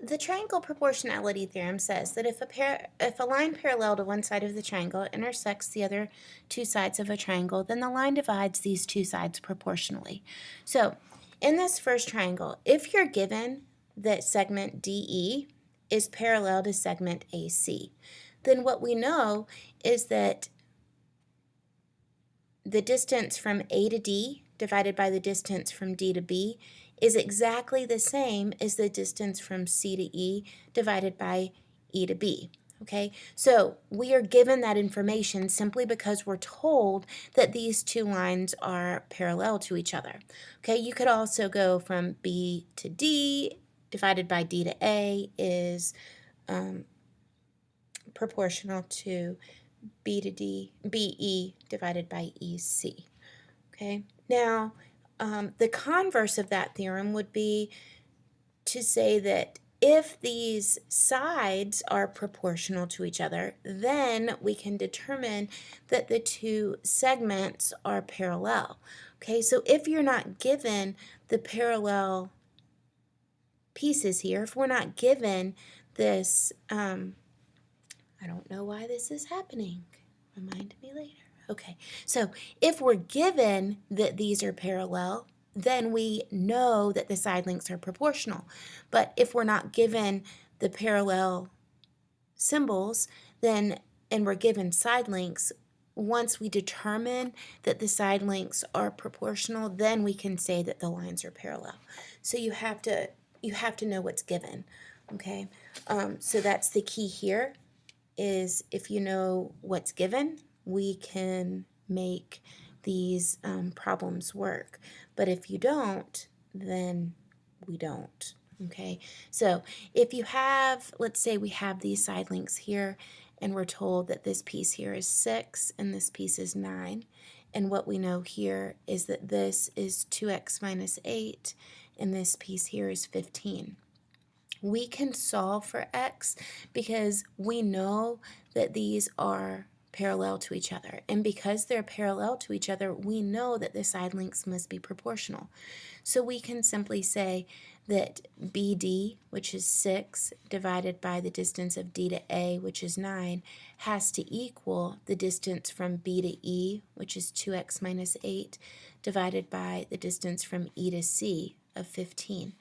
The triangle proportionality theorem says that if a line parallel to one side of the triangle intersects the other two sides of a triangle, then the line divides these two sides proportionally. So in this first triangle, if you're given that segment DE is parallel to segment AC, then what we know is that the distance from A to D divided by the distance from D to B is exactly the same as the distance from C to E divided by E to B. Okay, so we are given that information simply because we're told that these two lines are parallel to each other. Okay, you could also go from B to D divided by D to A is proportional to B to D, BE divided by EC. Okay, now the converse of that theorem would be to say that if these sides are proportional to each other, then we can determine that the two segments are parallel. Okay, so if you're not given the parallel pieces here, if we're not given this, I don't know why this is happening. Remind me later. Okay, so if we're given that these are parallel, then we know that the side lengths are proportional. But if we're not given the parallel symbols, then and we're given side lengths, once we determine that the side lengths are proportional, then we can say that the lines are parallel. So you have to know what's given. Okay, so that's the key here. Is if you know what's given, we can make these problems work. But if you don't, then we don't. Okay, so if you have, let's say we have these side lengths here, and we're told that this piece here is 6 and this piece is 9. And what we know here is that this is 2x minus 8, and this piece here is 15. We can solve for x because we know that these are parallel to each other. And because they're parallel to each other, we know that the side lengths must be proportional. So we can simply say that BD, which is 6, divided by the distance of D to A, which is 9, has to equal the distance from B to E, which is 2x minus 8, divided by the distance from E to C of 15.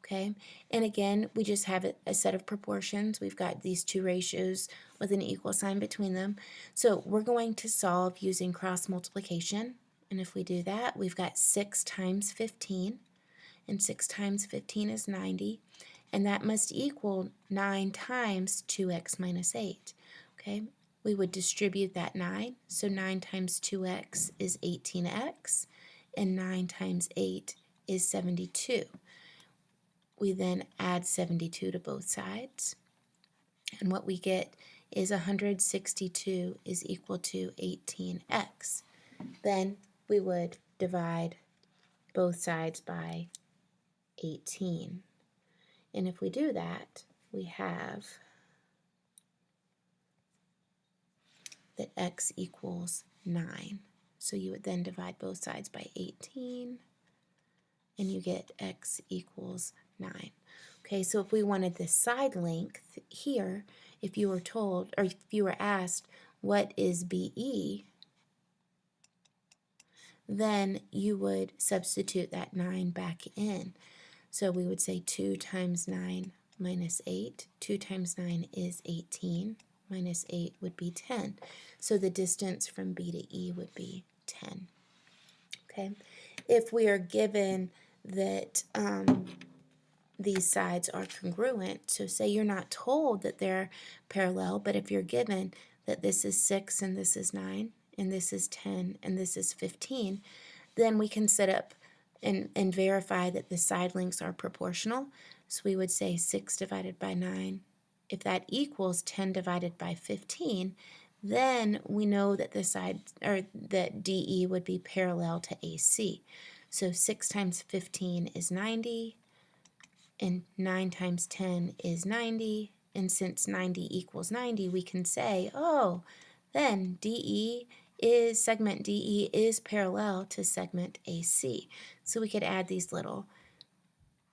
Okay, and again, we just have a set of proportions. We've got these two ratios with an equal sign between them. So we're going to solve using cross multiplication. And if we do that, we've got 6 times 15. And 6 times 15 is 90. And that must equal 9 times 2x minus 8. Okay, we would distribute that 9. So 9 times 2x is 18x. And 9 times 8 is 72. We then add 72 to both sides, and what we get is 162 is equal to 18x. Then we would divide both sides by 18. And if we do that, we have that x equals 9. So you would then divide both sides by 18, and you get x equals 9. Okay, so if we wanted the side length here, if you were told, or if you were asked, what is BE, then you would substitute that 9 back in. So we would say 2 times 9 minus 8. 2 times 9 is 18. Minus 8 would be 10. So the distance from B to E would be 10. Okay, if we are given that these sides are congruent, so say you're not told that they're parallel, but if you're given that this is 6 and this is 9 and this is 10 and this is 15, then we can set up and verify that the side lengths are proportional. So we would say 6 divided by 9. If that equals 10 divided by 15, then we know that the side, or that DE would be parallel to AC. So 6 times 15 is 90, and 9 times 10 is 90, and since 90 equals 90, we can say, oh, then segment DE is parallel to segment AC. So we could add these little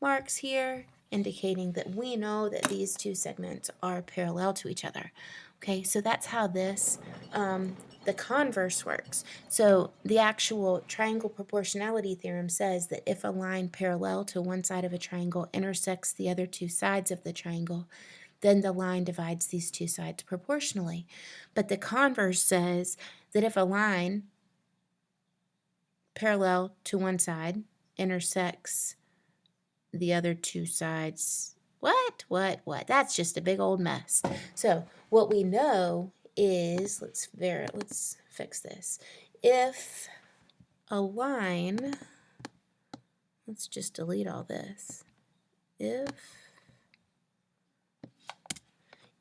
marks here, indicating that we know that these two segments are parallel to each other. Okay, so that's how this, the converse works. So the actual triangle proportionality theorem says that if a line parallel to one side of a triangle intersects the other two sides of the triangle, then the line divides these two sides proportionally. But the converse says that if a line parallel to one side intersects the other two sides. What? That's just a big old mess. So what we know is, let's fix this. If a line, let's just delete all this.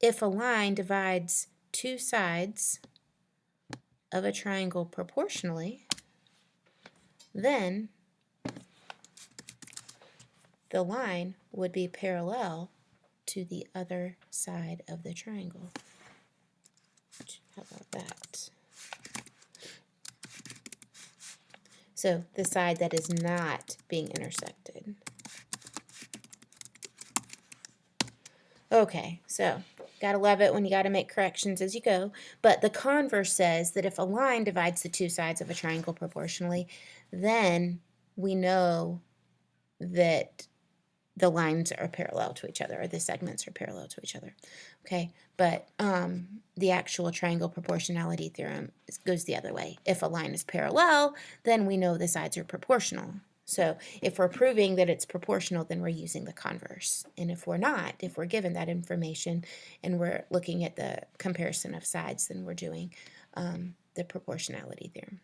If a line divides two sides of a triangle proportionally, then the line would be parallel to the other side of the triangle. How about that? So the side that is not being intersected. Okay, so gotta love it when you gotta make corrections as you go. But the converse says that if a line divides the two sides of a triangle proportionally, then we know that the lines are parallel to each other, or the segments are parallel to each other. Okay, but the actual triangle proportionality theorem goes the other way. If a line is parallel, then we know the sides are proportional. So if we're proving that it's proportional, then we're using the converse. And if we're not, if we're given that information and we're looking at the comparison of sides, then we're doing the proportionality theorem.